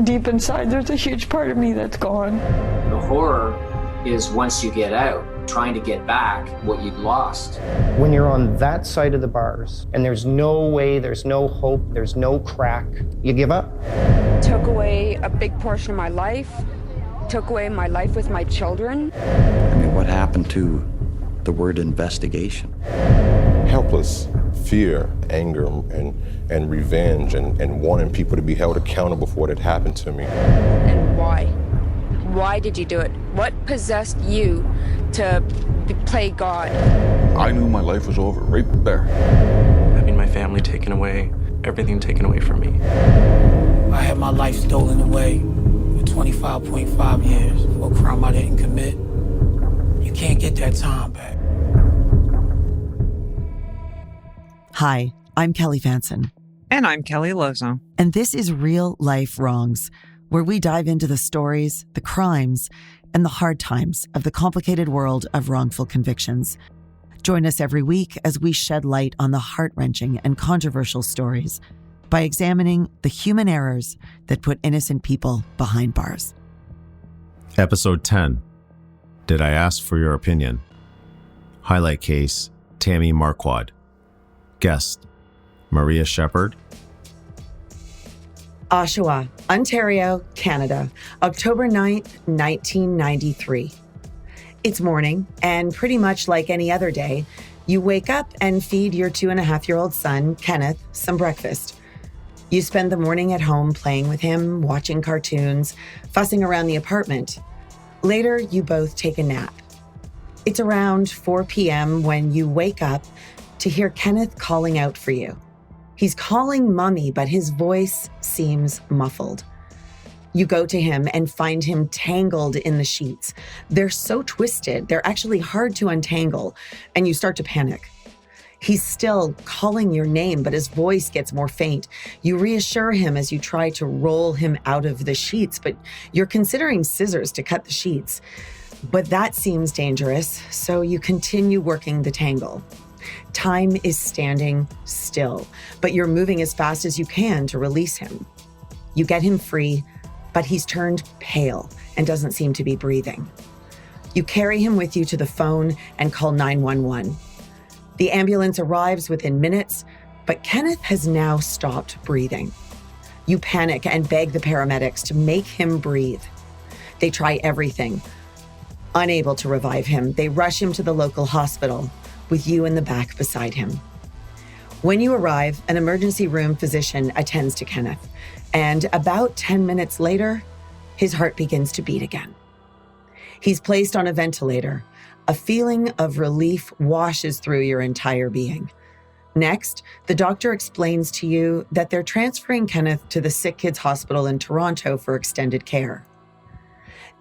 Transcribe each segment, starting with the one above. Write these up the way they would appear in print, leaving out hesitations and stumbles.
deep inside, there's a huge part of me that's gone. The horror is once you get out, trying to get back what you'd lost. When you're on that side of the bars and there's no way, there's no hope, there's no crack, you give up. Took away a big portion of my life, took away my life with my children. I mean, what happened to the word investigation? Helpless, fear, anger, and revenge, and wanting people to be held accountable for what had happened to me. And why? Why did you do it? What possessed you to play God? I knew my life was over right there. Having my family taken away, everything taken away from me. I had my life stolen away for 25.5 years for a crime I didn't commit. You can't get that time back. Hi, I'm Kelly Fanson. And I'm Kelly Lauzon. And this is Real Life Wrongs, where we dive into the stories, the crimes, and the hard times of the complicated world of wrongful convictions. Join us every week as we shed light on the heart-wrenching and controversial stories by examining the human errors that put innocent people behind bars. Episode 10. Did I ask for your opinion? Highlight case, Tammy Marquardt. Guest, Maria Shepherd. Oshawa, Ontario, Canada, October 9th, 1993. It's morning, and pretty much like any other day, you wake up and feed your 2.5-year-old son, Kenneth, some breakfast. You spend the morning at home playing with him, watching cartoons, fussing around the apartment. Later, you both take a nap. It's around 4 p.m. when you wake up to hear Kenneth calling out for you. He's calling Mommy, but his voice seems muffled. You go to him and find him tangled in the sheets. They're so twisted, they're actually hard to untangle, and you start to panic. He's still calling your name, but his voice gets more faint. You reassure him as you try to roll him out of the sheets, but you're considering scissors to cut the sheets. But that seems dangerous, so you continue working the tangle. Time is standing still, but you're moving as fast as you can to release him. You get him free, but he's turned pale and doesn't seem to be breathing. You carry him with you to the phone and call 911. The ambulance arrives within minutes, but Kenneth has now stopped breathing. You panic and beg the paramedics to make him breathe. They try everything. Unable to revive him, they rush him to the local hospital, with you in the back beside him. When you arrive, an emergency room physician attends to Kenneth, and about 10 minutes later, his heart begins to beat again. He's placed on a ventilator. A feeling of relief washes through your entire being. Next, the doctor explains to you that they're transferring Kenneth to the Sick Kids Hospital in Toronto for extended care.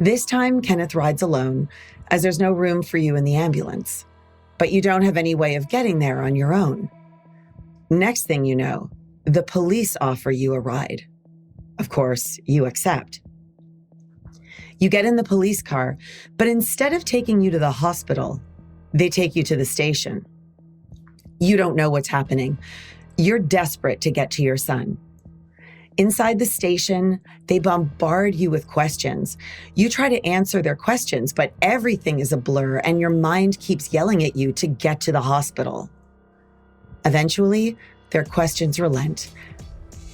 This time, Kenneth rides alone, as there's no room for you in the ambulance. But you don't have any way of getting there on your own. Next thing you know, the police offer you a ride. Of course, you accept. You get in the police car, but instead of taking you to the hospital, they take you to the station. You don't know what's happening. You're desperate to get to your son. Inside the station, they bombard you with questions. You try to answer their questions, but everything is a blur and your mind keeps yelling at you to get to the hospital. Eventually, their questions relent,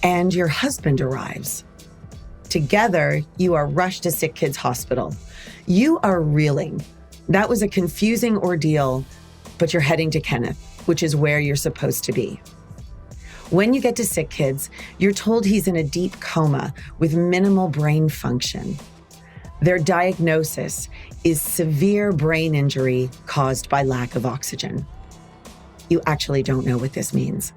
and your husband arrives. Together, you are rushed to Sick Kids Hospital. You are reeling. That was a confusing ordeal, but you're heading to Kenneth, which is where you're supposed to be. When you get to Sick Kids, you're told he's in a deep coma with minimal brain function. Their diagnosis is severe brain injury caused by lack of oxygen. You actually don't know what this means.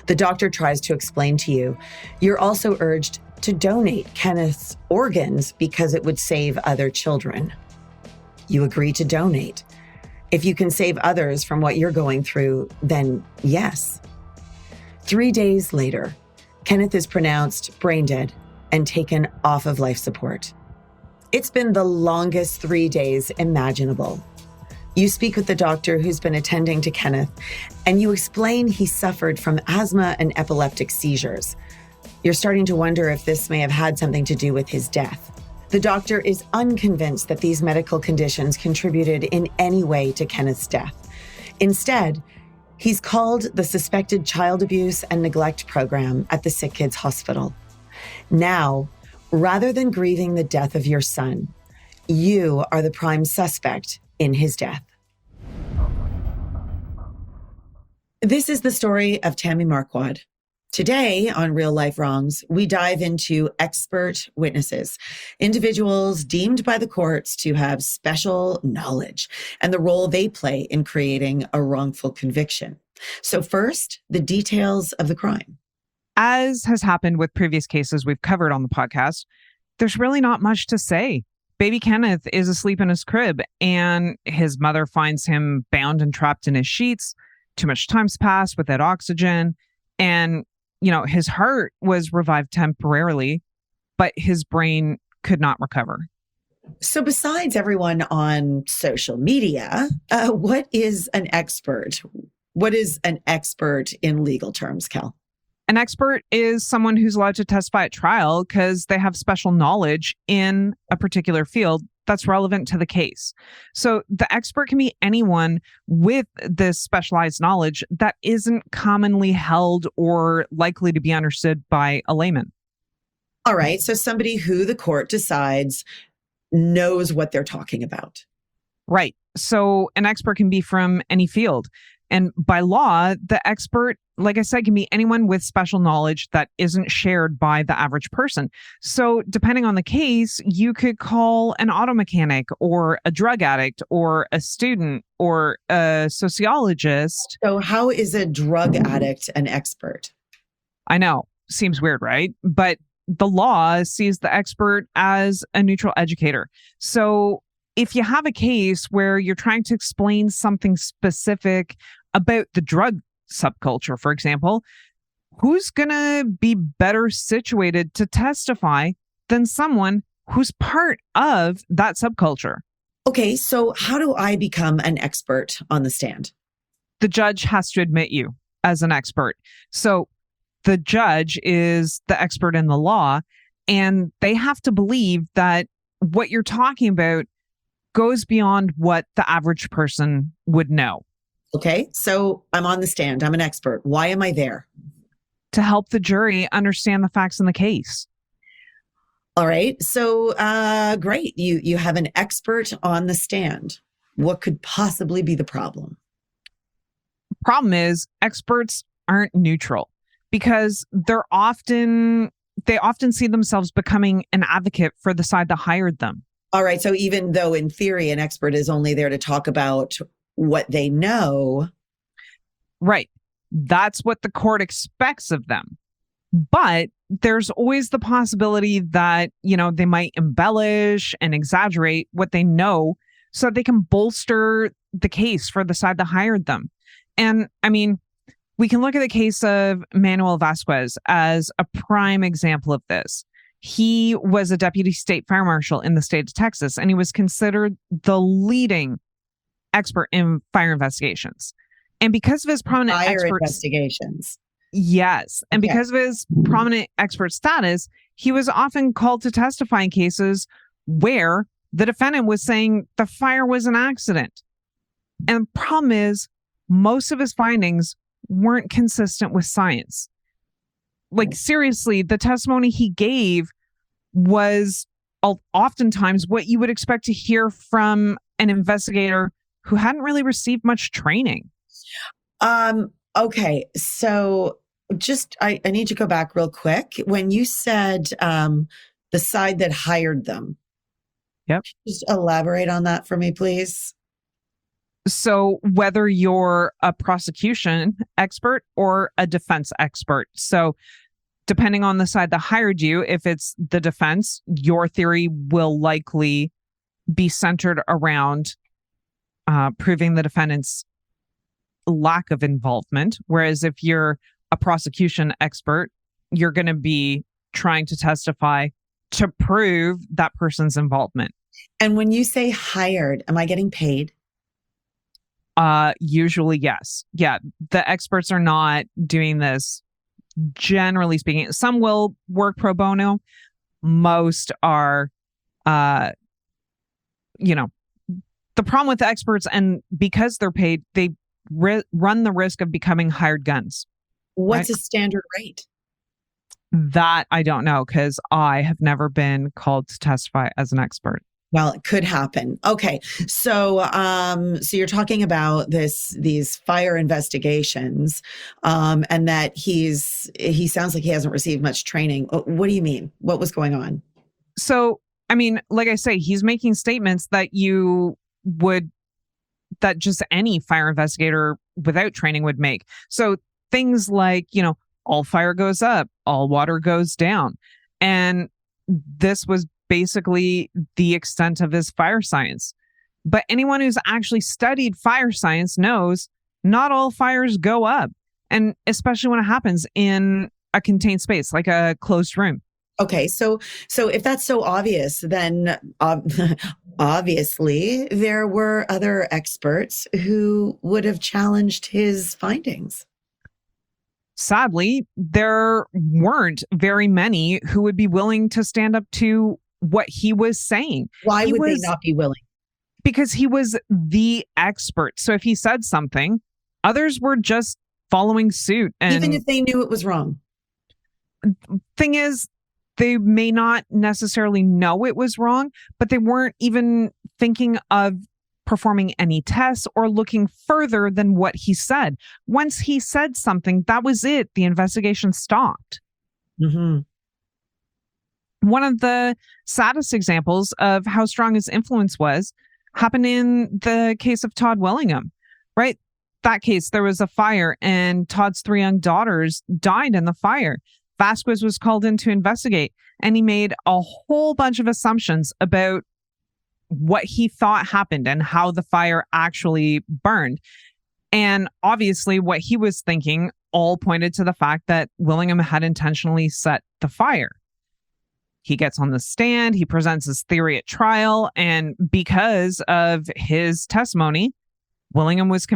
The doctor tries to explain to you. You're also urged to donate Kenneth's organs because it would save other children. You agree to donate. If you can save others from what you're going through, then yes. 3 days later, Kenneth is pronounced brain dead and taken off of life support. It's been the longest 3 days imaginable. You speak with the doctor who's been attending to Kenneth, and you explain he suffered from asthma and epileptic seizures. You're starting to wonder if this may have had something to do with his death. The doctor is unconvinced that these medical conditions contributed in any way to Kenneth's death. Instead, he's called the Suspected Child Abuse and Neglect Program at the Sick Kids Hospital. Now, rather than grieving the death of your son, you are the prime suspect in his death. This is the story of Tammy Marquardt. Today on Real Life Wrongs, we dive into expert witnesses, individuals deemed by the courts to have special knowledge and the role they play in creating a wrongful conviction. So first, the details of the crime. As has happened with previous cases we've covered on the podcast, there's really not much to say. Baby Kenneth is asleep in his crib and his mother finds him bound and trapped in his sheets. Too much time's passed without oxygen. And his heart was revived temporarily, but his brain could not recover. So besides everyone on social media, what is an expert? What is an expert in legal terms, Cal? An expert is someone who's allowed to testify at trial because they have special knowledge in a particular field that's relevant to the case. So the expert can be anyone with this specialized knowledge that isn't commonly held or likely to be understood by a layman. All right. So somebody who the court decides knows what they're talking about. Right. So an expert can be from any field. And by law, the expert, like I said, can be anyone with special knowledge that isn't shared by the average person. So depending on the case, you could call an auto mechanic or a drug addict or a student or a sociologist. So how is a drug addict an expert? I know, seems weird, right? But the law sees the expert as a neutral educator. So if you have a case where you're trying to explain something specific about the drug subculture, for example, who's going to be better situated to testify than someone who's part of that subculture? Okay, so how do I become an expert on the stand? The judge has to admit you as an expert. So the judge is the expert in the law, and they have to believe that what you're talking about goes beyond what the average person would know. Okay, so I'm on the stand. I'm an expert. Why am I there? To help the jury understand the facts in the case. All right, so great. You have an expert on the stand. What could possibly be the problem? Problem is, experts aren't neutral because they often see themselves becoming an advocate for the side that hired them. All right. So even though in theory, an expert is only there to talk about what they know. Right. That's what the court expects of them. But there's always the possibility that, they might embellish and exaggerate what they know so that they can bolster the case for the side that hired them. And I mean, we can look at the case of Manuel Vasquez as a prime example of this. He was a deputy state fire marshal in the state of Texas, and he was considered the leading expert in fire investigations. And because of his prominent investigations. Yes. And because of his prominent expert status, he was often called to testify in cases where the defendant was saying the fire was an accident. And the problem is, most of his findings weren't consistent with science. Like, seriously, the testimony he gave was oftentimes what you would expect to hear from an investigator who hadn't really received much training. Okay, so I need to go back real quick. When you said the side that hired them. Yep. Just elaborate on that for me, please. So whether you're a prosecution expert or a defense expert. So depending on the side that hired you, if it's the defense, your theory will likely be centered around proving the defendant's lack of involvement. Whereas if you're a prosecution expert, you're going to be trying to testify to prove that person's involvement. And when you say hired, am I getting paid? Usually, yes. Yeah. The experts are not doing this generally speaking. Some will work pro bono. Most are, the problem with the experts, and because they're paid, they run the risk of becoming hired guns. What's a standard rate? That I don't know, because I have never been called to testify as an expert. Well, it could happen. Okay. So so you're talking about these fire investigations, and that he sounds like he hasn't received much training. What do you mean? What was going on? So, I mean, like I say, he's making statements that that just any fire investigator without training would make. So things like, all fire goes up, all water goes down. And this was basically the extent of his fire science. But anyone who's actually studied fire science knows not all fires go up. And especially when it happens in a contained space, like a closed room. Okay, so if that's so obvious, then obviously there were other experts who would have challenged his findings. Sadly, there weren't very many who would be willing to stand up to what he was saying. Why would they not be willing? Because he was the expert. So if he said something, others were just following suit. And even if they knew it was wrong. Thing is, they may not necessarily know it was wrong, but they weren't even thinking of performing any tests or looking further than what he said. Once he said something, that was it. The investigation stopped. Mm-hmm. One of the saddest examples of how strong his influence was happened in the case of Todd Willingham, right? That case, there was a fire and Todd's 3 young daughters died in the fire. Vasquez was called in to investigate, and he made a whole bunch of assumptions about what he thought happened and how the fire actually burned. And obviously what he was thinking all pointed to the fact that Willingham had intentionally set the fire. He gets on the stand, he presents his theory at trial, and because of his testimony, Willingham was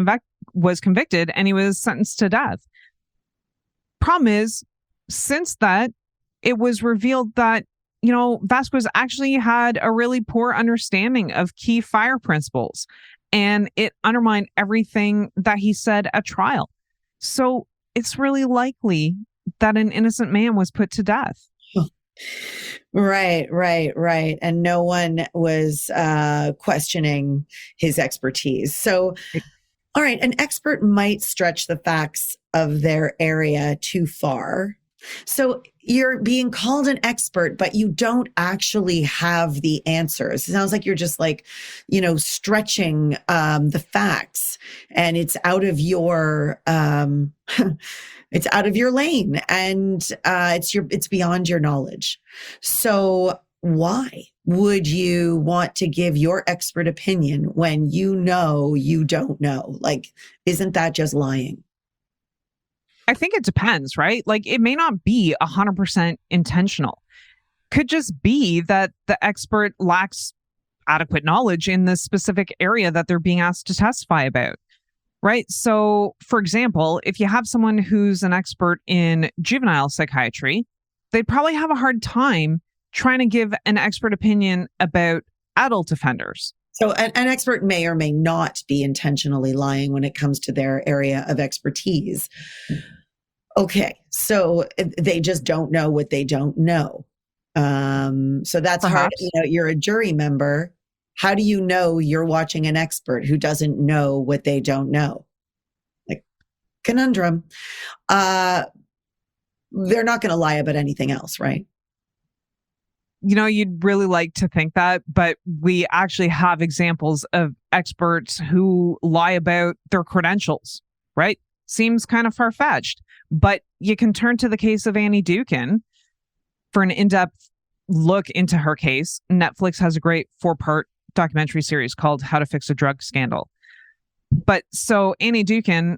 convicted and he was sentenced to death. Problem is, since that, it was revealed that Vasquez actually had a really poor understanding of key fire principles, and it undermined everything that he said at trial. So it's really likely that an innocent man was put to death. Right. And no one was questioning his expertise. So, all right, an expert might stretch the facts of their area too far. So you're being called an expert, but you don't actually have the answers. It sounds like you're just stretching the facts, and it's out of your it's out of your lane, and it's beyond your knowledge. So why would you want to give your expert opinion when you know you don't know? Isn't that just lying? I think it depends, right? It may not be 100% intentional. Could just be that the expert lacks adequate knowledge in the specific area that they're being asked to testify about, right? So, for example, if you have someone who's an expert in juvenile psychiatry, they'd probably have a hard time trying to give an expert opinion about adult offenders. So an expert may or may not be intentionally lying when it comes to their area of expertise. Okay, so they just don't know what they don't know. So that's hard. You're a jury member. How do you know you're watching an expert who doesn't know what they don't know? Conundrum. They're not going to lie about anything else, right? You'd really like to think that, but we actually have examples of experts who lie about their credentials, right? Seems kind of far-fetched, but you can turn to the case of Annie Dukin for an in-depth look into her case. Netflix has a great 4-part documentary series called How to Fix a Drug Scandal. But so Annie Dukin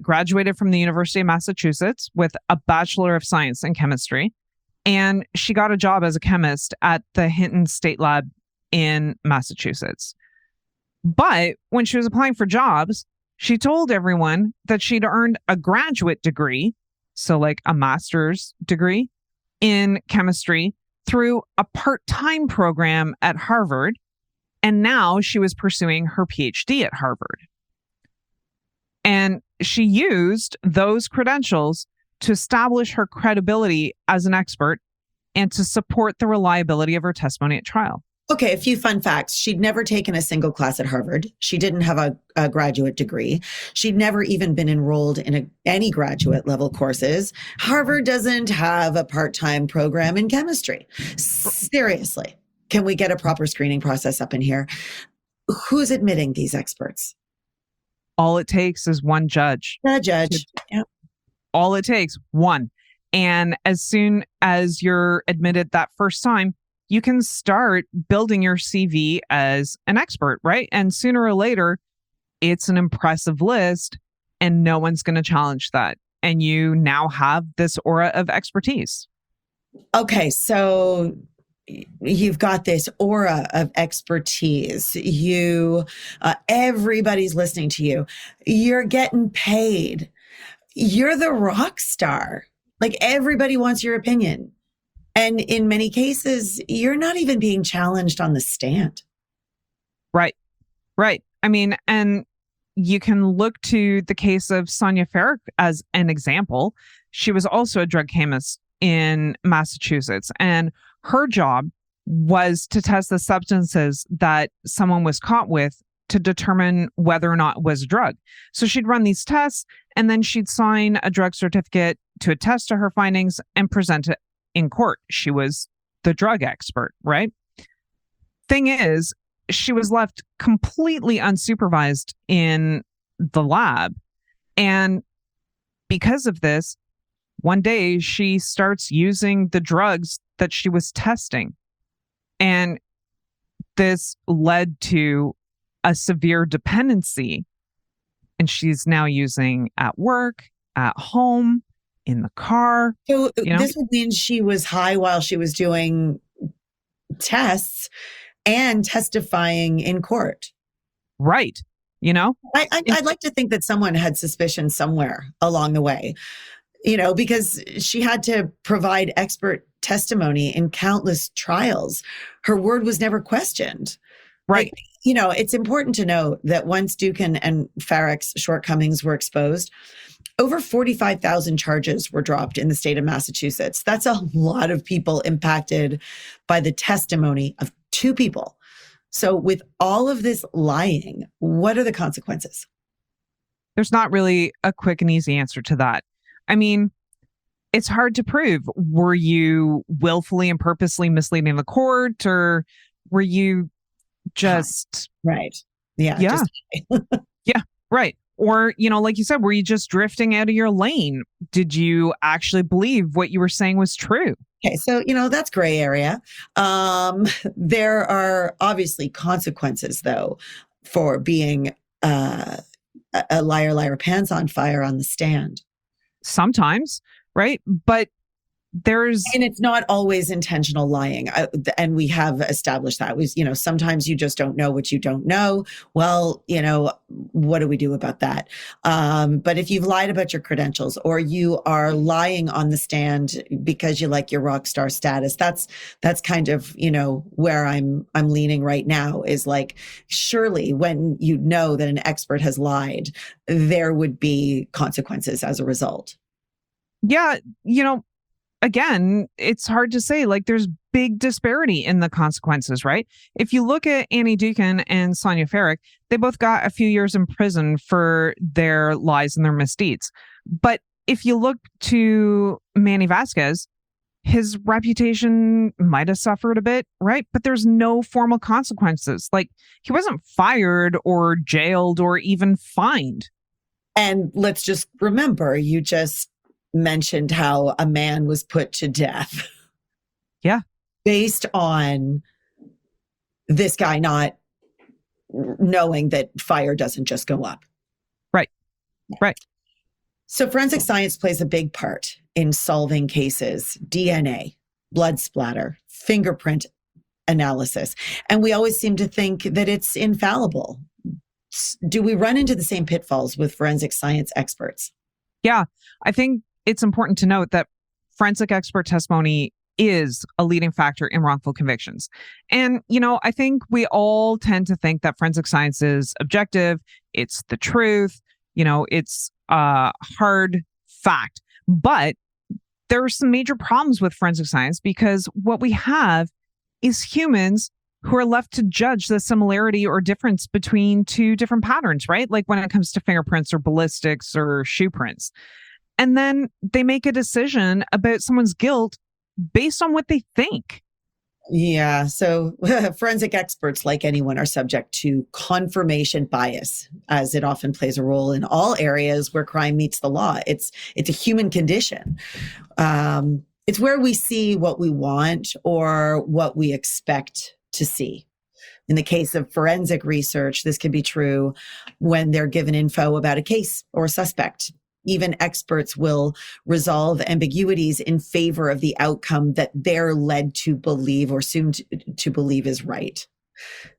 graduated from the University of Massachusetts with a Bachelor of Science in Chemistry. And she got a job as a chemist at the Hinton State Lab in Massachusetts. But when she was applying for jobs, she told everyone that she'd earned a graduate degree so like a master's degree in chemistry through a part-time program at Harvard, and now she was pursuing her PhD at Harvard. And she used those credentials to establish her credibility as an expert and to support the reliability of her testimony at trial. Okay, a few fun facts. She'd never taken a single class at Harvard. She didn't have a graduate degree. She'd never even been enrolled in any graduate level courses. Harvard doesn't have a part-time program in chemistry. Seriously, can we get a proper screening process up in here? Who's admitting these experts? All it takes is one judge. The judge. Yep. All it takes, one. And as soon as you're admitted that first time, you can start building your CV as an expert, right? And sooner or later, it's an impressive list and no one's going to challenge that. And you now have this aura of expertise. Okay, so you've got this aura of expertise. Everybody's listening to you. You're getting paid. You're the rock star. Like, everybody wants your opinion. And in many cases, you're not even being challenged on the stand. Right. I mean, and you can look to the case of Sonia Farrick as an example. She was also a drug chemist in Massachusetts, and her job was to test the substances that someone was caught with to determine whether or not it was a drug. So she'd run these tests, and then she'd sign a drug certificate to attest to her findings and present it in court. She was the drug expert, right? Thing is, she was left completely unsupervised in the lab. And because of this, one day she starts using the drugs that she was testing. And this led to a severe dependency. And she's now using at work, at home, in the car. So this would mean she was high while she was doing tests and testifying in court. Right. I'd like to think that someone had suspicion somewhere along the way, because she had to provide expert testimony in countless trials. Her word was never questioned. Right. It's important to note that once Dukin and Farrick's shortcomings were exposed, over 45,000 charges were dropped in the state of Massachusetts. That's a lot of people impacted by the testimony of two people. So with all of this lying, what are the consequences? There's not really a quick and easy answer to that. I mean, it's hard to prove. Were you willfully and purposely misleading the court, or were you just... Right. Yeah. Yeah. Yeah. Right. Or, like you said, were you just drifting out of your lane? Did you actually believe what you were saying was true? Okay, so, that's gray area. There are obviously consequences, though, for being a liar, pants on fire on the stand. Sometimes, right? But and it's not always intentional lying. And we have established that. Sometimes you just don't know what you don't know. Well, what do we do about that? But if you've lied about your credentials, or you are lying on the stand because you like your rock star status, that's kind of, where I'm leaning right now, is like, surely when you know that an expert has lied, there would be consequences as a result. Yeah. Again, it's hard to say. Like, there's big disparity in the consequences, right? If you look at Annie Dukin and Sonia Farrick, they both got a few years in prison for their lies and their misdeeds. But if you look to Manny Vasquez, his reputation might have suffered a bit, right? But there's no formal consequences. Like, he wasn't fired or jailed or even fined. And let's just remember, you just mentioned how a man was put to death. Yeah. Based on this guy not knowing that fire doesn't just go up. Right. Right. So forensic science plays a big part in solving cases: DNA, blood splatter, fingerprint analysis. And we always seem to think that it's infallible. Do we run into the same pitfalls with forensic science experts? Yeah, I think it's important to note that forensic expert testimony is a leading factor in wrongful convictions. And, I think we all tend to think that forensic science is objective. It's the truth. It's a hard fact. But there are some major problems with forensic science because what we have is humans who are left to judge the similarity or difference between two different patterns, right? Like when it comes to fingerprints or ballistics or shoe prints. And then they make a decision about someone's guilt based on what they think. Yeah. So forensic experts, like anyone, are subject to confirmation bias, as it often plays a role in all areas where crime meets the law. It's a human condition. It's where we see what we want or what we expect to see. In the case of forensic research, this can be true when they're given info about a case or a suspect. Even experts will resolve ambiguities in favor of the outcome that they're led to believe or assumed to believe is right.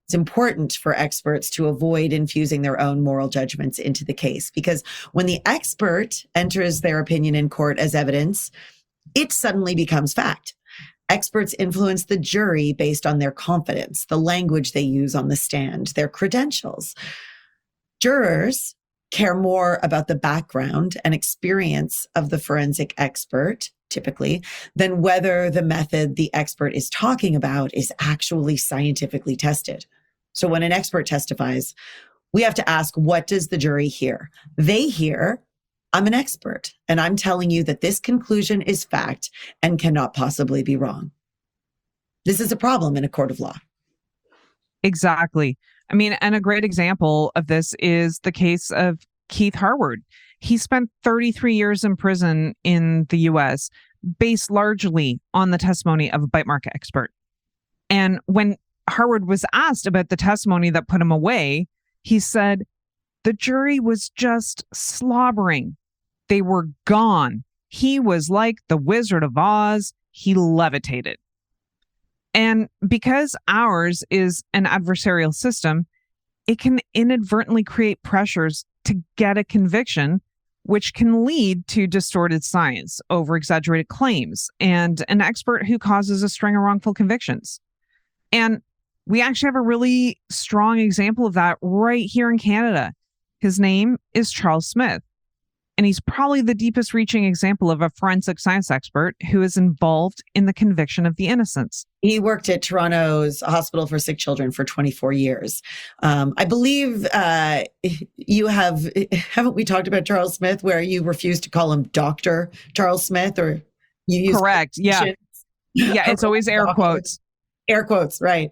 It's important for experts to avoid infusing their own moral judgments into the case, because when the expert enters their opinion in court as evidence, it suddenly becomes fact. Experts influence the jury based on their confidence, the language they use on the stand, their credentials. Jurors care more about the background and experience of the forensic expert, typically, than whether the method the expert is talking about is actually scientifically tested. So when an expert testifies, we have to ask, what does the jury hear? They hear, I'm an expert, and I'm telling you that this conclusion is fact and cannot possibly be wrong. This is a problem in a court of law. Exactly. I mean, and a great example of this is the case of Keith Harward. He spent 33 years in prison in the US, based largely on the testimony of a bite mark expert. And when Harward was asked about the testimony that put him away, he said, the jury was just slobbering. They were gone. He was like the Wizard of Oz. He levitated. And because ours is an adversarial system, it can inadvertently create pressures to get a conviction, which can lead to distorted science, over-exaggerated claims, and an expert who causes a string of wrongful convictions. And we actually have a really strong example of that right here in Canada. His name is Charles Smith, and he's probably the deepest reaching example of a forensic science expert who is involved in the conviction of the innocents. He worked at Toronto's Hospital for Sick Children for 24 years. I believe haven't we talked about Charles Smith, where you refused to call him Dr. Charles Smith, or you use correct. Yeah. Yeah. It's always air quotes. Air quotes, right.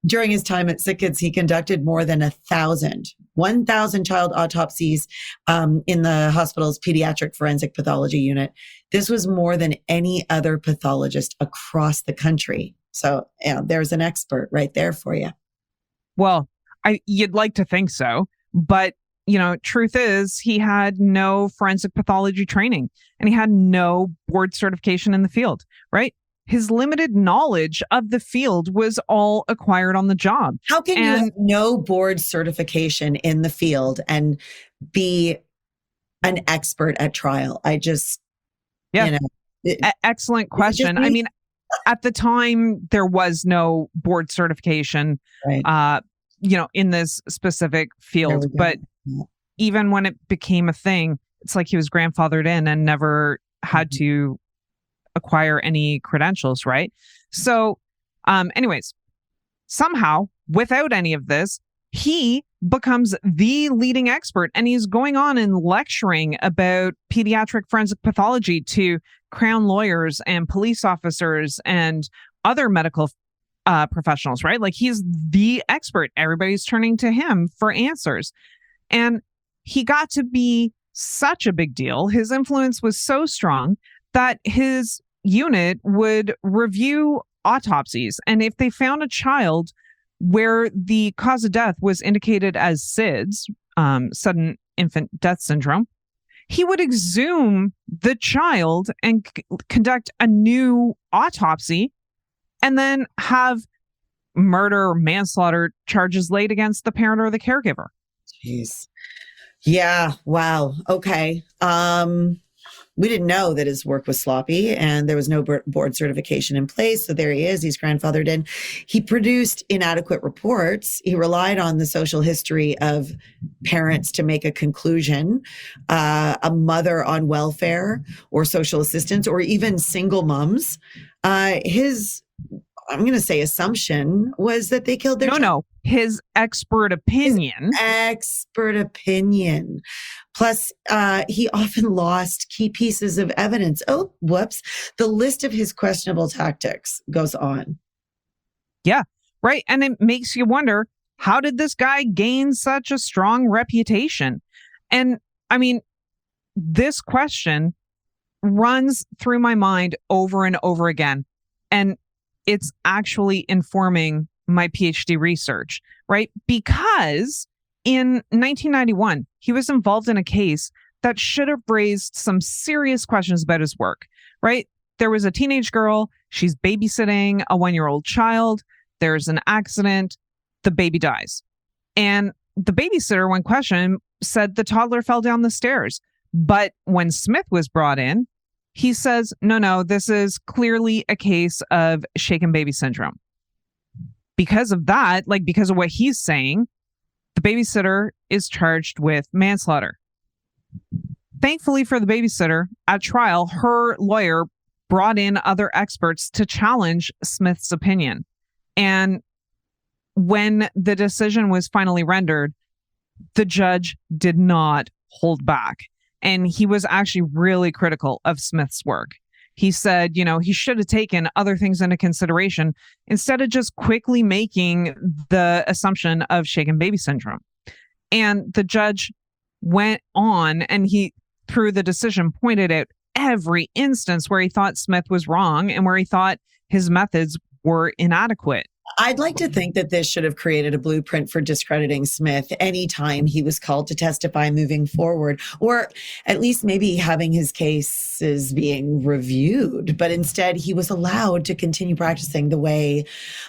During his time at Sick Kids, he conducted more than 1,000 child autopsies in the hospital's pediatric forensic pathology unit. This was more than any other pathologist across the country. So there's an expert right there for you. Well, you'd like to think so, but truth is he had no forensic pathology training and he had no board certification in the field, right? His limited knowledge of the field was all acquired on the job. How can you have no board certification in the field and be an expert at trial? Excellent question. I mean, at the time, there was no board certification, right. In this specific field. But even when it became a thing, it's like he was grandfathered in and never had to acquire any credentials, right? So, anyways, somehow, without any of this, he becomes the leading expert, and he's going on and lecturing about pediatric forensic pathology to Crown lawyers and police officers and other medical professionals, right? Like, he's the expert. Everybody's turning to him for answers. And he got to be such a big deal. His influence was so strong that his unit would review autopsies. And if they found a child where the cause of death was indicated as SIDS, sudden infant death syndrome, he would exhume the child and conduct a new autopsy and then have murder or manslaughter charges laid against the parent or the caregiver. Jeez. Yeah. Wow. Okay. We didn't know that his work was sloppy and there was no board certification in place. So there he is. He's grandfathered in. He produced inadequate reports. He relied on the social history of parents to make a conclusion, a mother on welfare or social assistance, or even single moms. His, I'm going to say, assumption was that they killed their child. No, his expert opinion. Expert opinion. Plus, he often lost key pieces of evidence. Oh, whoops. The list of his questionable tactics goes on. Yeah, right. And it makes you wonder, how did this guy gain such a strong reputation? And I mean, this question runs through my mind over and over again. And it's actually informing my PhD research, right? Because in 1991, he was involved in a case that should have raised some serious questions about his work, right? There was a teenage girl. She's babysitting a 1-year-old child. There's an accident. The baby dies. And the babysitter, when questioned, said the toddler fell down the stairs. But when Smith was brought in, he says, no, this is clearly a case of shaken baby syndrome. Because of that, because of what he's saying, the babysitter is charged with manslaughter. Thankfully for the babysitter, at trial, her lawyer brought in other experts to challenge Smith's opinion. And when the decision was finally rendered, the judge did not hold back. And he was actually really critical of Smith's work. He said, he should have taken other things into consideration instead of just quickly making the assumption of shaken baby syndrome. And the judge went on and he, through the decision, pointed out every instance where he thought Smith was wrong and where he thought his methods were inadequate. I'd like to think that this should have created a blueprint for discrediting Smith anytime he was called to testify moving forward, or at least maybe having his cases being reviewed. But instead, he was allowed to continue practicing the way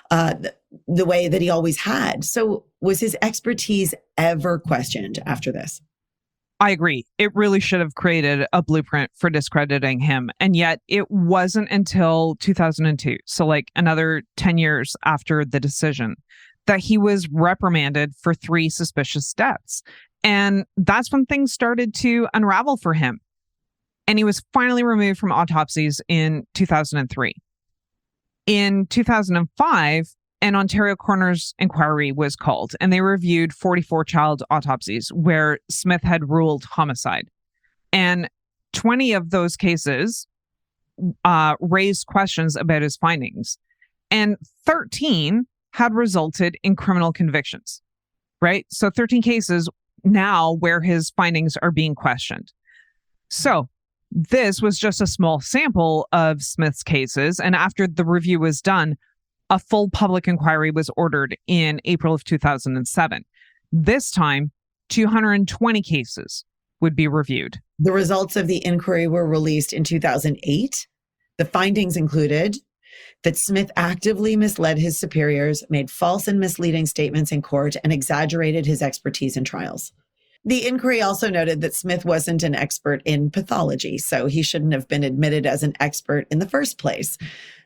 that he always had. So was his expertise ever questioned after this? I agree. It really should have created a blueprint for discrediting him. And yet it wasn't until 2002, so another 10 years after the decision, that he was reprimanded for 3 suspicious deaths. And that's when things started to unravel for him. And he was finally removed from autopsies in 2003. In 2005, an Ontario coroner's inquiry was called, and they reviewed 44 child autopsies where Smith had ruled homicide. And 20 of those cases raised questions about his findings, and 13 had resulted in criminal convictions, right? So 13 cases now where his findings are being questioned. So this was just a small sample of Smith's cases, and after the review was done, a full public inquiry was ordered in April of 2007. This time, 220 cases would be reviewed. The results of the inquiry were released in 2008. The findings included that Smith actively misled his superiors, made false and misleading statements in court, and exaggerated his expertise in trials. The inquiry also noted that Smith wasn't an expert in pathology, so he shouldn't have been admitted as an expert in the first place.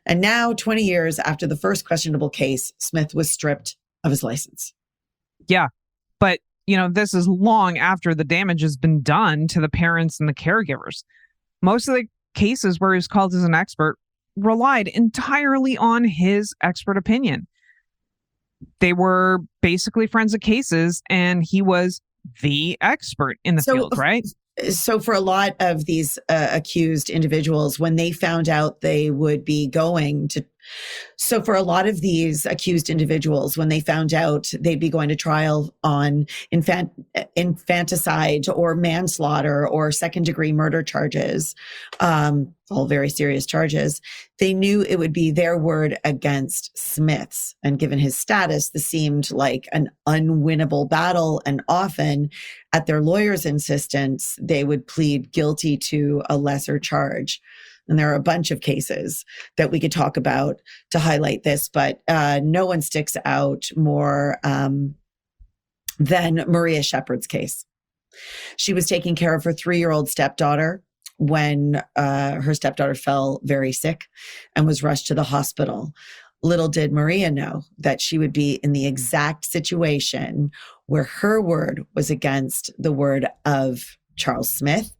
And now, 20 years after the first questionable case, Smith was stripped of his license. Yeah, but, this is long after the damage has been done to the parents and the caregivers. Most of the cases where he was called as an expert relied entirely on his expert opinion. They were basically forensic cases, and he was the expert in the field, right? So for a lot of these accused individuals, when they found out they would be going to trial on infanticide or manslaughter or second-degree murder charges, all very serious charges, they knew it would be their word against Smith's. And given his status, this seemed like an unwinnable battle. And often, at their lawyer's insistence, they would plead guilty to a lesser charge. And there are a bunch of cases that we could talk about to highlight this, but no one sticks out more than Maria Shepard's case. She was taking care of her 3-year-old stepdaughter when her stepdaughter fell very sick and was rushed to the hospital. Little did Maria know that she would be in the exact situation where her word was against the word of Charles Smith.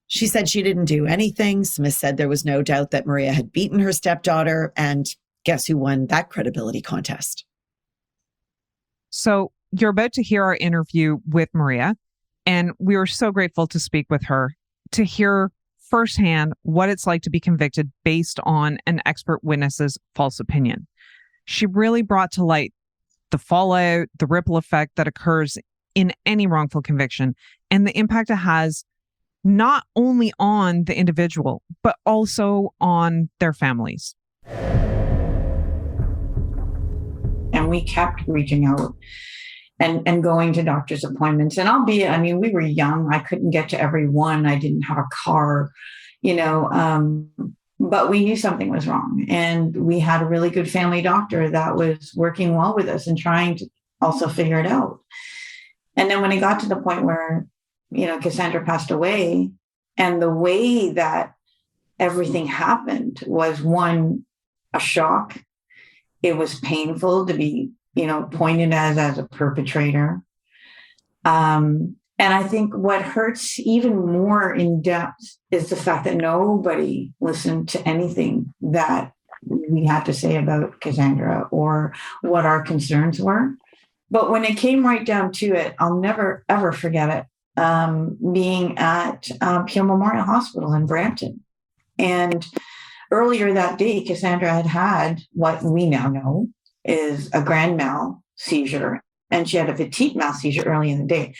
She said she didn't do anything. Smith said there was no doubt that Maria had beaten her stepdaughter. And guess who won that credibility contest? So you're about to hear our interview with Maria, and we were so grateful to speak with her, to hear firsthand what it's like to be convicted based on an expert witness's false opinion. She really brought to light the fallout, the ripple effect that occurs in any wrongful conviction, and the impact it has not only on the individual, but also on their families. And we kept reaching out and going to doctor's appointments. And albeit, I mean, we were young. I couldn't get to every one. I didn't have a car, but we knew something was wrong. And we had a really good family doctor that was working well with us and trying to also figure it out. And then when it got to the point where, Cassandra passed away, and the way that everything happened was, one, a shock. It was painful to be, pointed as a perpetrator. And I think what hurts even more in depth is the fact that nobody listened to anything that we had to say about Cassandra or what our concerns were. But when it came right down to it, I'll never, ever forget it. Being at Peel Memorial Hospital in Brampton. And earlier that day, Cassandra had what we now know is a grand mal seizure, and she had a petite mal seizure early in the day.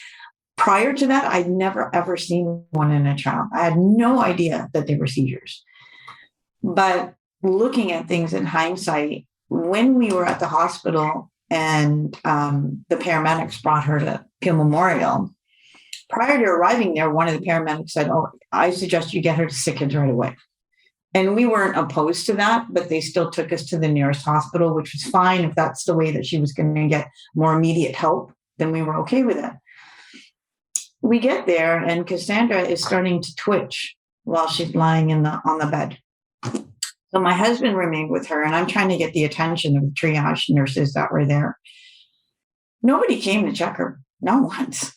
Prior to that, I'd never, ever seen one in a child. I had no idea that they were seizures. But looking at things in hindsight, when we were at the hospital and the paramedics brought her to Peel Memorial, prior to arriving there, one of the paramedics said, "Oh, I suggest you get her to sick kids right away." And we weren't opposed to that, but they still took us to the nearest hospital, which was fine. If that's the way that she was going to get more immediate help, then we were okay with it. We get there, and Cassandra is starting to twitch while she's lying on the bed. So my husband remained with her, and I'm trying to get the attention of the triage nurses that were there. Nobody came to check her, not once.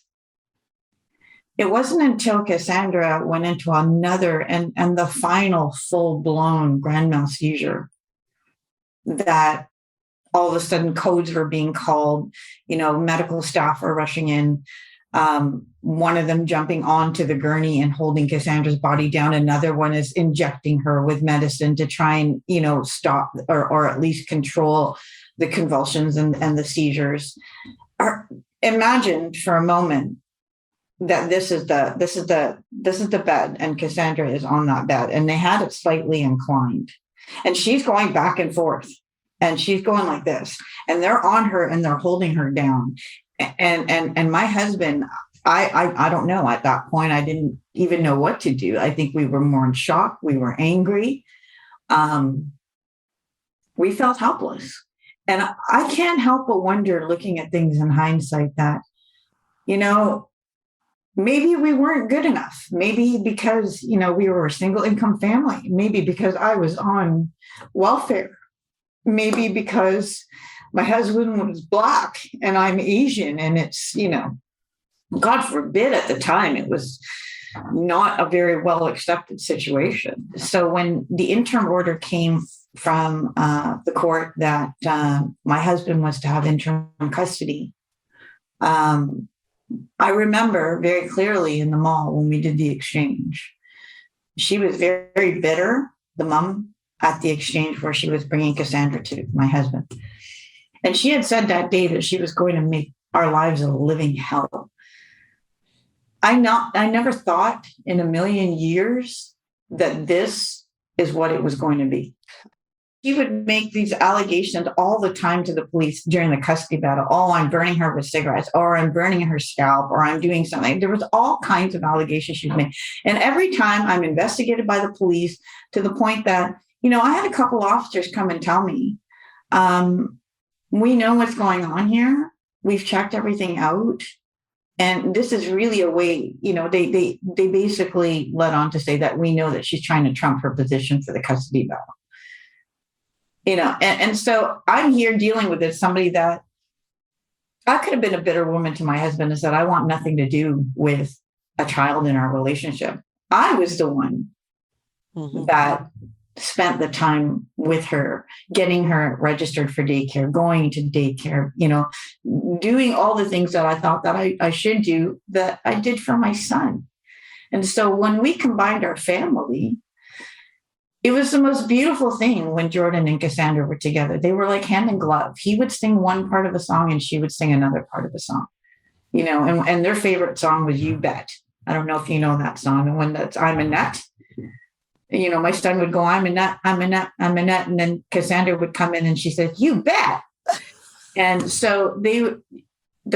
It wasn't until Cassandra went into another and the final full-blown grand mal seizure that all of a sudden codes were being called, medical staff were rushing in. One of them jumping onto the gurney and holding Cassandra's body down. Another one is injecting her with medicine to try and, stop or at least control the convulsions and the seizures. Imagine for a moment that this is the bed, and Cassandra is on that bed, and they had it slightly inclined, and she's going back and forth, and she's going like this, and they're on her and they're holding her down. And my husband, I don't know, at that point, I didn't even know what to do. I think we were more in shock. We were angry. We felt helpless. And I can't help but wonder, looking at things in hindsight, that, maybe we weren't good enough. Maybe because, we were a single income family. Maybe because I was on welfare. Maybe because my husband was Black and I'm Asian, and it's, God forbid, at the time, it was not a very well accepted situation. So when the interim order came from the court that my husband was to have interim custody, I remember very clearly in the mall when we did the exchange, she was very, very bitter, the mom, at the exchange where she was bringing Cassandra to, my husband. And she had said that day that she was going to make our lives a living hell. I never thought in a million years that this is what it was going to be. She would make these allegations all the time to the police during the custody battle. Oh, I'm burning her with cigarettes, or I'm burning her scalp, or I'm doing something. There was all kinds of allegations she would make. And every time I'm investigated by the police, to the point that, I had a couple officers come and tell me, we know what's going on here. We've checked everything out. And this is really a way, they basically led on to say that we know that she's trying to trump her position for the custody battle. And so I'm here dealing with this, somebody that I could have been a bitter woman to my husband and said, I want nothing to do with a child in our relationship. I was the one that spent the time with her, getting her registered for daycare, going to daycare, doing all the things that I thought that I should do, that I did for my son. And so when we combined our family, it was the most beautiful thing when Jordan and Cassandra were together. They were like hand in glove. He would sing one part of a song and she would sing another part of a song, and their favorite song was You Bet. I don't know if you know that song. And when that's I'm a nut, my son would go, I'm a nut, I'm a nut, I'm a nut. And then Cassandra would come in and she said, You bet. And so the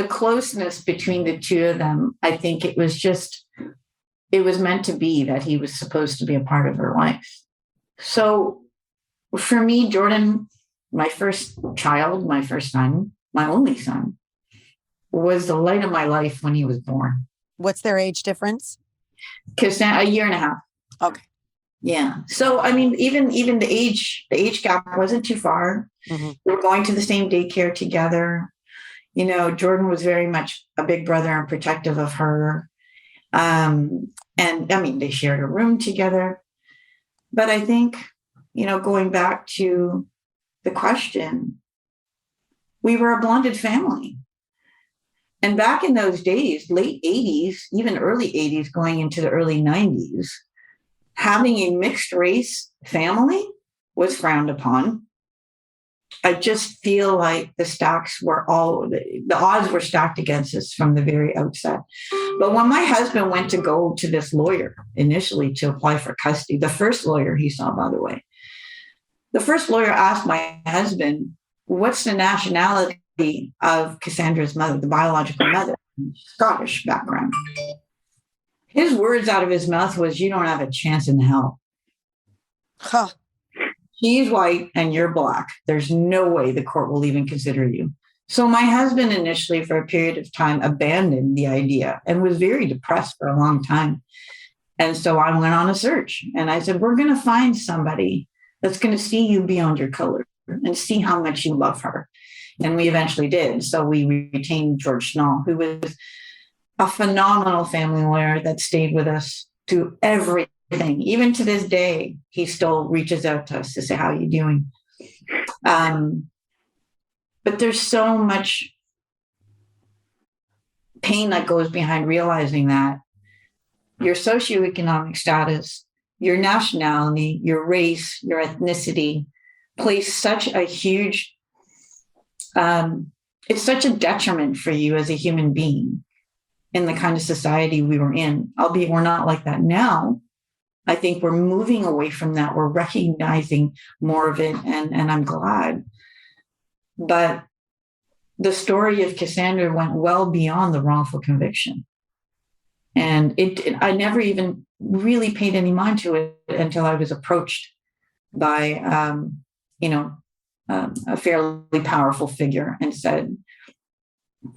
closeness between the two of them, I think it was meant to be that he was supposed to be a part of her life. So for me, Jordan, my first child, my first son, my only son, was the light of my life when he was born. What's their age difference? A year and a half. Okay. Yeah. So, I mean, even the age gap wasn't too far. We were going to the same daycare together. Jordan was very much a big brother and protective of her. And I mean, they shared a room together. But I think, going back to the question, we were a blended family. And back in those days, late 80s, even early 80s, going into the early 90s, having a mixed race family was frowned upon. I just feel like the odds were stacked against us from the very outset. But when my husband went to go to this lawyer initially to apply for custody, the first lawyer he saw, by the way, the first lawyer asked my husband, what's the nationality of Cassandra's mother, the biological mother? Scottish background. His words out of his mouth was, you don't have a chance in hell. Huh. She's white and you're black. There's no way the court will even consider you. So my husband initially, for a period of time, abandoned the idea and was very depressed for a long time. And so I went on a search and I said, we're going to find somebody that's going to see you beyond your color and see how much you love her. And we eventually did. So we retained George Schnall, who was a phenomenal family lawyer that stayed with us through everything. Even to this day, he still reaches out to us to say, how are you doing? But there's so much pain that goes behind realizing that your socioeconomic status, your nationality, your race, your ethnicity plays such a huge, it's such a detriment for you as a human being in the kind of society we were in, albeit we're not like that now. I think we're moving away from that. We're recognizing more of it, and I'm glad. But the story of Cassandra went well beyond the wrongful conviction. And I never even really paid any mind to it until I was approached by, a fairly powerful figure and said,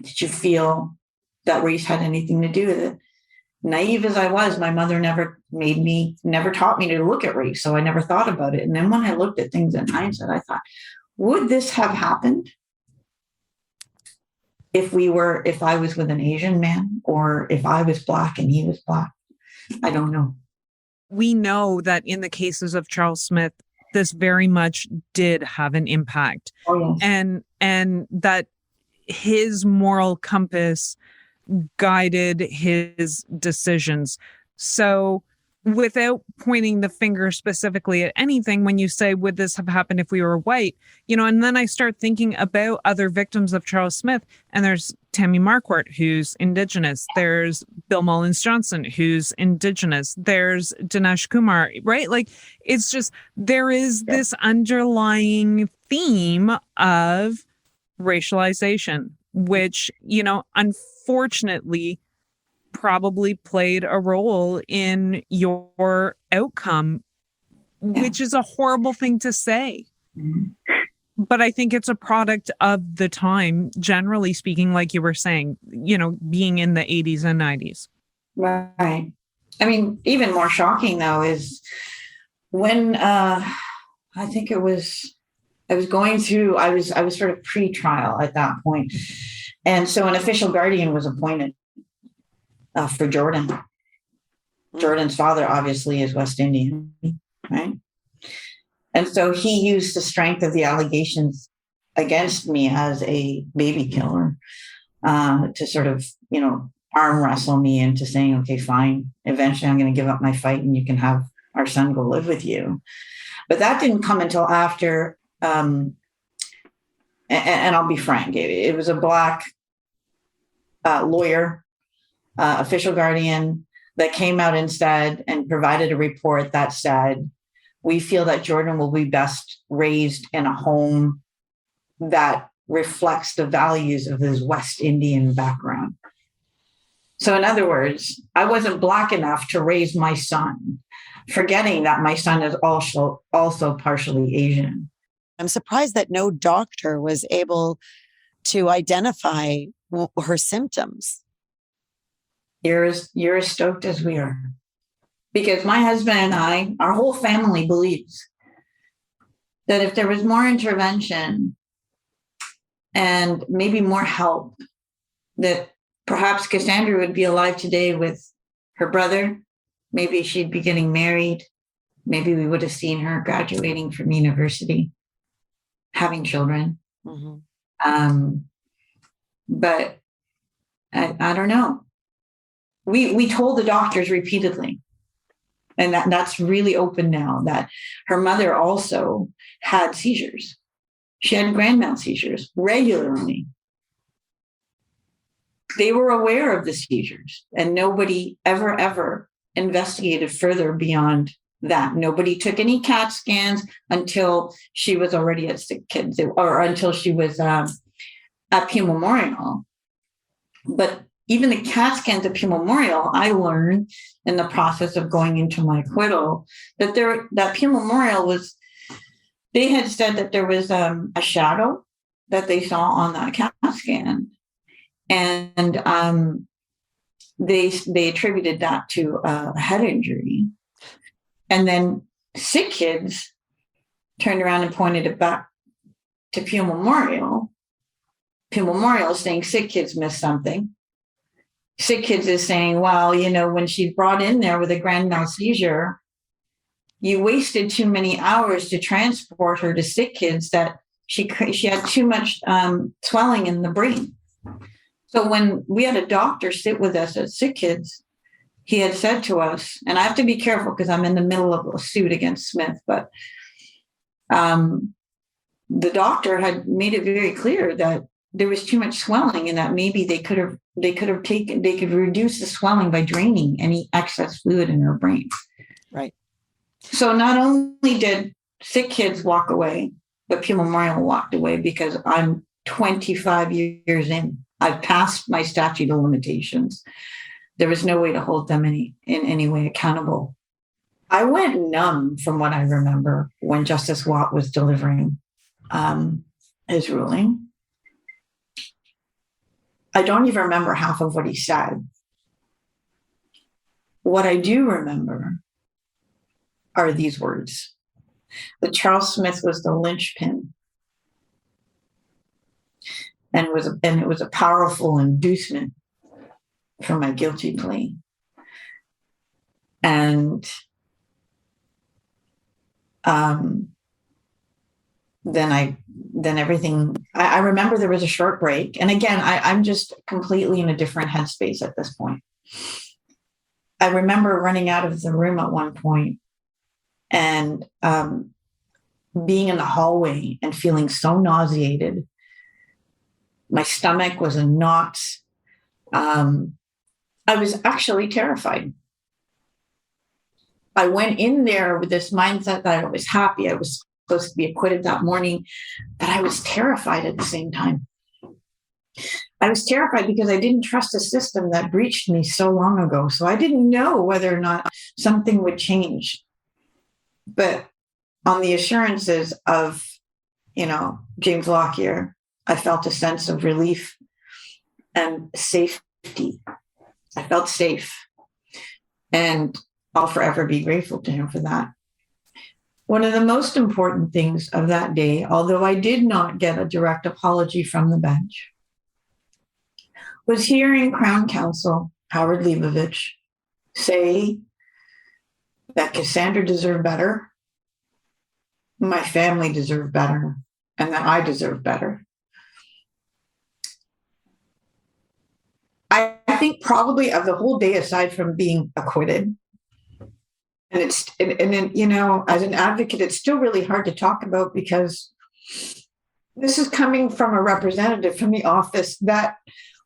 did you feel that race had anything to do with it? Naive as I was, my mother never taught me to look at race. So I never thought about it. And then when I looked at things in hindsight, I thought, would this have happened if I was with an Asian man, or if I was Black and he was Black? I don't know. We know that in the cases of Charles Smith, this very much did have an impact. Oh, yes. And that his moral compass guided his decisions. So without pointing the finger specifically at anything, when you say, would this have happened if we were white? And then I start thinking about other victims of Charles Smith, and there's Tammy Marquardt, who's Indigenous. There's Bill Mullins Johnson, who's Indigenous. There's Dinesh Kumar, right? Like, it's just, there is this underlying theme of racialization, which, unfortunately probably played a role in your outcome, which is a horrible thing to say. But I think it's a product of the time, generally speaking, like you were saying, being in the 80s and 90s. Right. I mean, even more shocking, though, is when I think I was going through, I was sort of pre-trial at that point. And so an official guardian was appointed for Jordan. Jordan's father, obviously, is West Indian, right? And so he used the strength of the allegations against me as a baby killer to sort of, arm wrestle me into saying, okay, fine, eventually I'm going to give up my fight and you can have our son go live with you. But that didn't come until after, and I'll be frank, it was a Black lawyer, official guardian, that came out instead and provided a report that said, we feel that Jordan will be best raised in a home that reflects the values of his West Indian background. So in other words, I wasn't Black enough to raise my son, forgetting that my son is also partially Asian. I'm surprised that no doctor was able to identify her symptoms. You're as stoked as we are. Because my husband and I, our whole family believes that if there was more intervention and maybe more help, that perhaps Cassandra would be alive today with her brother. Maybe she'd be getting married. Maybe we would have seen her graduating from university, having children. Mm-hmm. But I don't know. We told the doctors repeatedly, and that's really open now, that her mother also had seizures. She had grand mal seizures regularly. They were aware of the seizures, and nobody ever investigated further beyond that. Nobody took any CAT scans until she was already at Sick Kids, or until she was at Peel Memorial. But even the CAT scans at Peel Memorial, I learned in the process of going into my acquittal that Peel Memorial they had said that there was a shadow that they saw on that CAT scan. And they attributed that to a head injury. And then Sick Kids turned around and pointed it back to Peel Memorial. Peel Memorial is saying Sick Kids missed something. Sick Kids is saying, well, when she's brought in there with a grand mal seizure, you wasted too many hours to transport her to Sick Kids, that she had too much swelling in the brain. So when we had a doctor sit with us at Sick Kids, he had said to us, and I have to be careful because I'm in the middle of a suit against Smith, but the doctor had made it very clear that there was too much swelling, and that maybe they could reduce the swelling by draining any excess fluid in her brain. Right. So not only did Sick Kids walk away, but Peel Memorial walked away, because I'm 25 years in. I've passed my statute of limitations. There was no way to hold them in any way accountable. I went numb from what I remember when Justice Watt was delivering his ruling. I don't even remember half of what he said. What I do remember are these words: that Charles Smith was the linchpin, and it was a powerful inducement for my guilty plea. And then everything, I remember there was a short break. And again, I'm just completely in a different headspace at this point. I remember running out of the room at one point and being in the hallway and feeling so nauseated. My stomach was in knots. I was actually terrified. I went in there with this mindset that I was happy. I was supposed to be acquitted that morning, but I was terrified at the same time. I was terrified because I didn't trust a system that breached me so long ago. So I didn't know whether or not something would change. But on the assurances of James Lockyer, I felt a sense of relief and safety. I felt safe. And I'll forever be grateful to him for that. One of the most important things of that day, although I did not get a direct apology from the bench, was hearing Crown Counsel Howard Leibovich say that Cassandra deserved better, my family deserved better, and that I deserve better. I think probably of the whole day, aside from being acquitted, and as an advocate, it's still really hard to talk about because this is coming from a representative from the office that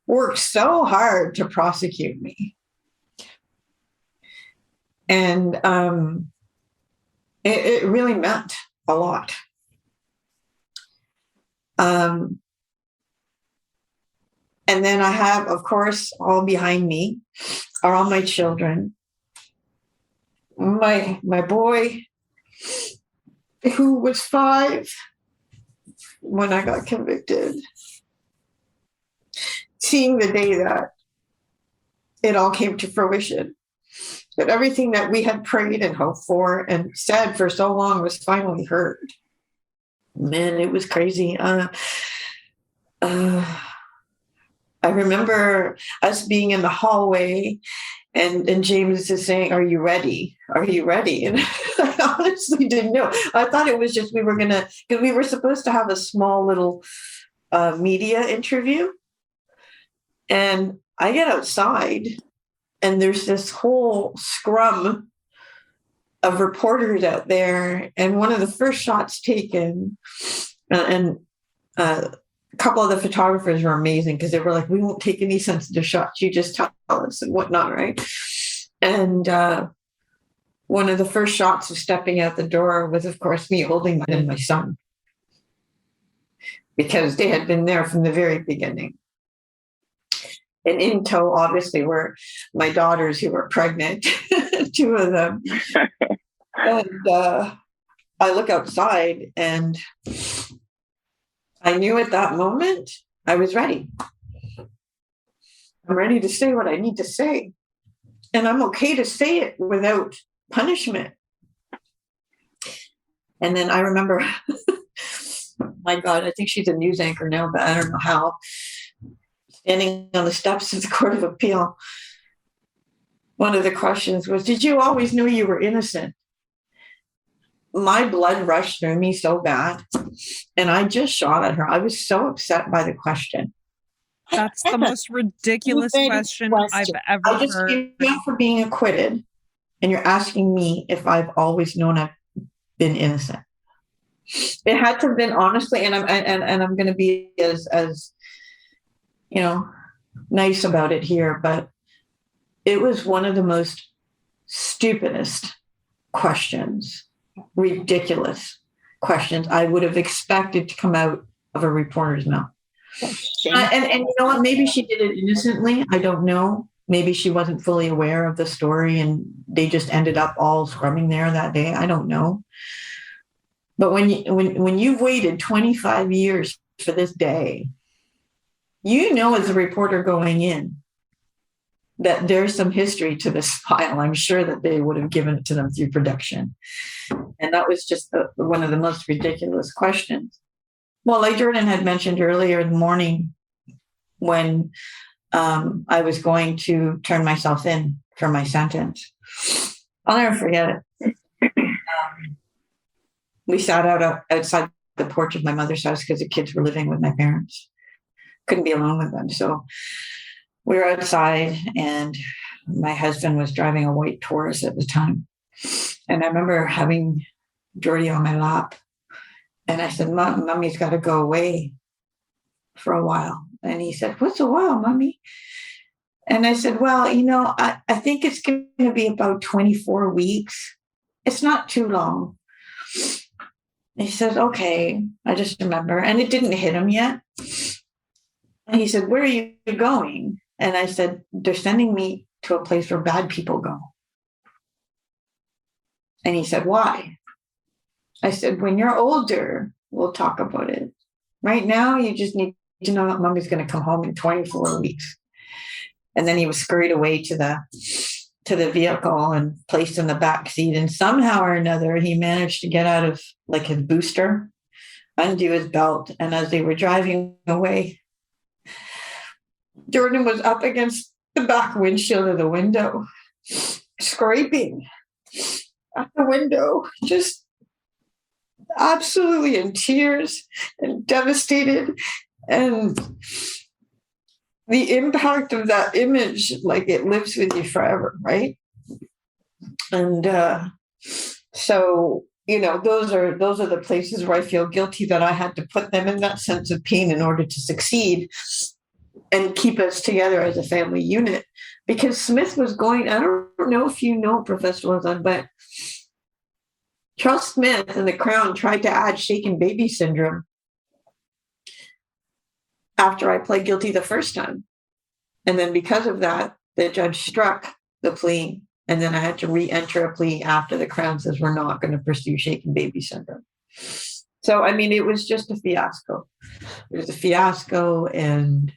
worked so hard to prosecute me. And it really meant a lot. And then I have, of course, all behind me are all my children. My boy, who was 5 when I got convicted, seeing the day that it all came to fruition, that everything that we had prayed and hoped for and said for so long was finally heard. Man, it was crazy. I remember us being in the hallway and James is saying, "Are you ready? Are you ready?" And I honestly didn't know. I thought it was just because we were supposed to have a small little media interview. And I get outside and there's this whole scrum of reporters out there. And one of the first shots taken, and a couple of the photographers were amazing because they were like, "We won't take any sensitive shots. You just tell us," and whatnot, right? And one of the first shots of stepping out the door was, of course, me holding my son, because they had been there from the very beginning. And in tow, obviously, were my daughters who were pregnant, 2 of them. And I look outside and I knew at that moment I was ready. I'm ready to say what I need to say. And I'm okay to say it without punishment. And then I remember, my God, I think she's a news anchor now, but I don't know how, standing on the steps of the Court of Appeal. One of the questions was, "Did you always know you were innocent?" My blood rushed through me so bad. And I just shot at her. I was so upset by the question. That's the most ridiculous question I've ever I just heard. came out for being acquitted. And you're asking me if I've always known I've been innocent. It had to have been, honestly, and I'm going to be as nice about it here, but it was one of the most stupidest questions, ridiculous questions I would have expected to come out of a reporter's mouth. And you know what? Maybe she did it innocently. I don't know. Maybe she wasn't fully aware of the story and they just ended up all scrumming there that day. I don't know. But when you've waited 25 years for this day, as a reporter going in, that there's some history to this file. I'm sure that they would have given it to them through production. And that was just one of the most ridiculous questions. Well, like Jordan had mentioned earlier in the morning, when I was going to turn myself in for my sentence, I'll never forget it. We sat outside the porch of my mother's house because the kids were living with my parents. Couldn't be alone with them. So we were outside and my husband was driving a white Taurus at the time. And I remember having Jordy on my lap. And I said, "Mommy's got to go away for a while." And he said, "What's a while, Mommy?" And I said, "Well, I think it's going to be about 24 weeks. It's not too long." And he says, "Okay." I just remember. And it didn't hit him yet. And he said, "Where are you going?" And I said, "They're sending me to a place where bad people go." And he said, "Why?" I said, "When you're older, we'll talk about it. Right now, you just need to know that mommy's going to come home in 24 weeks. And then he was scurried away to the vehicle and placed in the back seat. And somehow or another, he managed to get out of like his booster, undo his belt. And as they were driving away, Jordan was up against the back windshield of the window, scraping at the window, just absolutely in tears and devastated. And the impact of that image, like, it lives with you forever, right? And so, those are the places where I feel guilty that I had to put them in that sense of pain in order to succeed and keep us together as a family unit. Because Smith was going, I don't know if you know, Professor Lauzon, but Charles Smith and the Crown tried to add shaken baby syndrome after I pled guilty the first time. And then because of that, the judge struck the plea. And then I had to re-enter a plea after the Crown says we're not going to pursue shaken baby syndrome. So, I mean, it was just a fiasco. It was a fiasco. And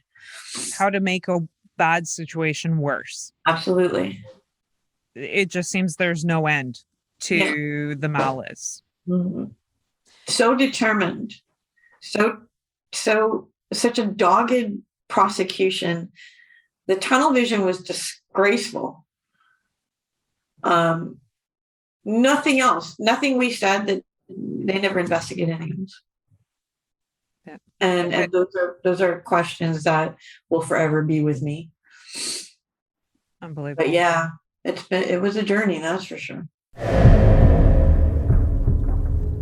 how to make a bad situation worse. Absolutely. It just seems there's no end to the malice. Mm-hmm. So determined. Such a dogged prosecution. The tunnel vision was disgraceful. Nothing else. Nothing we said that they never investigated anything else. Yeah. And those are questions that will forever be with me. Unbelievable. But yeah, it was a journey, that's for sure.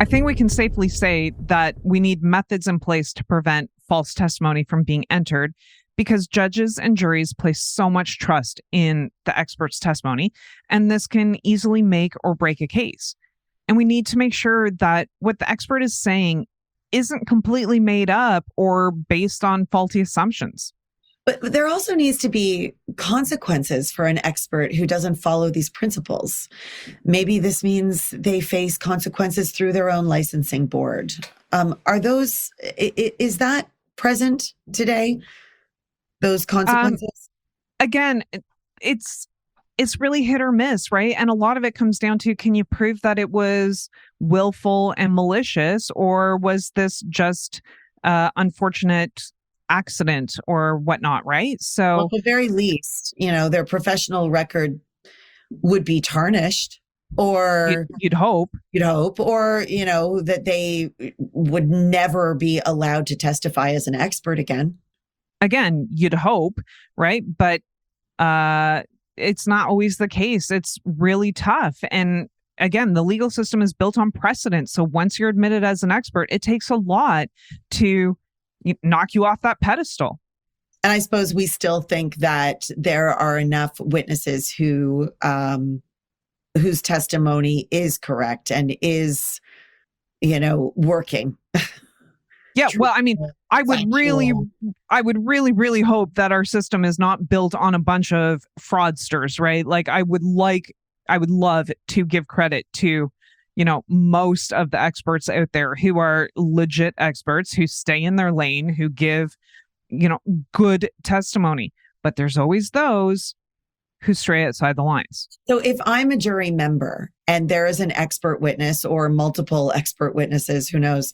I think we can safely say that we need methods in place to prevent false testimony from being entered, because judges and juries place so much trust in the expert's testimony, and this can easily make or break a case. And we need to make sure that what the expert is saying isn't completely made up or based on faulty assumptions. But there also needs to be consequences for an expert who doesn't follow these principles. Maybe this means they face consequences through their own licensing board. Is that present today? Those consequences? Again, it's really hit or miss, right? And a lot of it comes down to, can you prove that it was willful and malicious, or was this just unfortunate accident or whatnot, right? So, well, at the very least, their professional record would be tarnished, or you'd hope, or that they would never be allowed to testify as an expert again. Again, you'd hope, right? But it's not always the case. It's really tough. And again, the legal system is built on precedent. So once you're admitted as an expert, it takes a lot to knock you off that pedestal. And I suppose we still think that there are enough witnesses whose testimony is correct and is, working. Yeah, well, I mean, I would really, really hope that our system is not built on a bunch of fraudsters, right? Like, I would love to give credit to, most of the experts out there who are legit experts, who stay in their lane, who give, good testimony. But there's always those who stray outside the lines. So if I'm a jury member and there is an expert witness or multiple expert witnesses, who knows,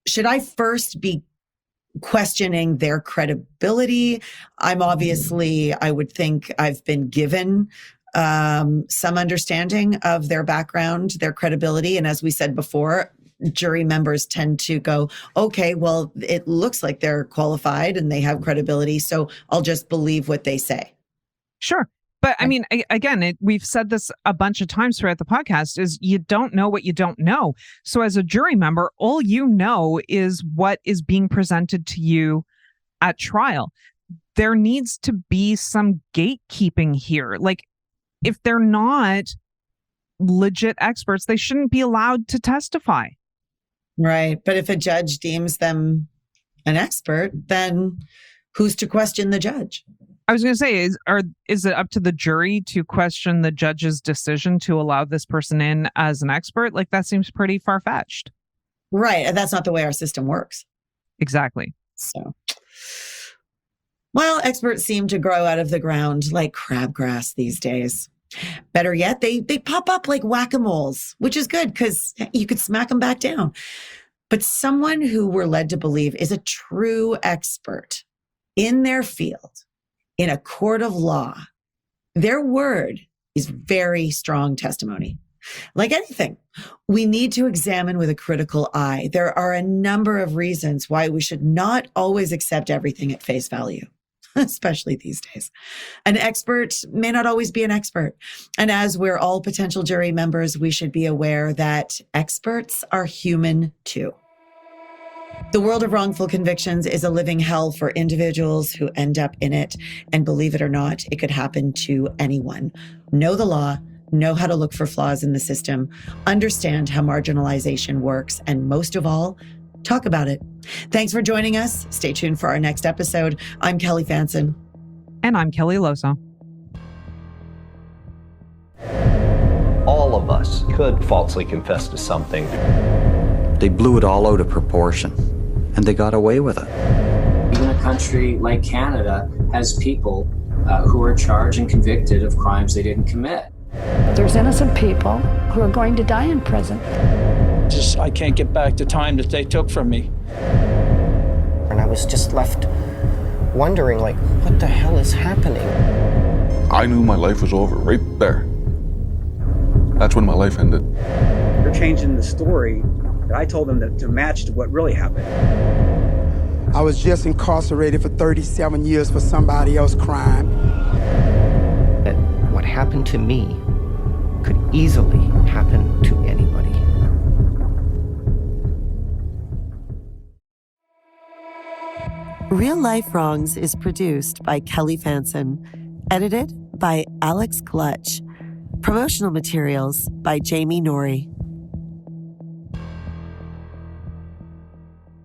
should I first be questioning their credibility? I would think I've been given some understanding of their background, their credibility. And as we said before, jury members tend to go, okay, well, it looks like they're qualified and they have credibility, so I'll just believe what they say. Sure. But I mean, again, we've said this a bunch of times throughout the podcast, is you don't know what you don't know. So as a jury member, all you know is what is being presented to you at trial. There needs to be some gatekeeping here. Like, if they're not legit experts, they shouldn't be allowed to testify. Right. But if a judge deems them an expert, then who's to question the judge? I was going to say, is it up to the jury to question the judge's decision to allow this person in as an expert? Like, that seems pretty far-fetched. Right. And that's not the way our system works. Exactly. So, well, experts seem to grow out of the ground like crabgrass these days. Better yet, they pop up like whack-a-moles, which is good because you could smack them back down. But someone who we're led to believe is a true expert in their field, in a court of law, their word is very strong testimony. Like anything, we need to examine with a critical eye. There are a number of reasons why we should not always accept everything at face value, especially these days. An expert may not always be an expert. And as we're all potential jury members, we should be aware that experts are human too. The world of wrongful convictions is a living hell for individuals who end up in it. And believe it or not, it could happen to anyone. Know the law, know how to look for flaws in the system, understand how marginalization works, and most of all, talk about it. Thanks for joining us. Stay tuned for our next episode. I'm Kelly Fanson. And I'm Kelly Lauzon. All of us could falsely confess to something. They blew it all out of proportion, and they got away with it. Even a country like Canada has people who are charged and convicted of crimes they didn't commit. There's innocent people who are going to die in prison. I can't get back the time that they took from me. And I was just left wondering, like, what the hell is happening? I knew my life was over right there. That's when my life ended. They're changing the story that I told them to match to what really happened. I was just incarcerated for 37 years for somebody else's crime. That what happened to me could easily happen to anybody. Real Life Wrongs is produced by Kelly Fanson, edited by Alex Glutch, promotional materials by Jamie Norrie.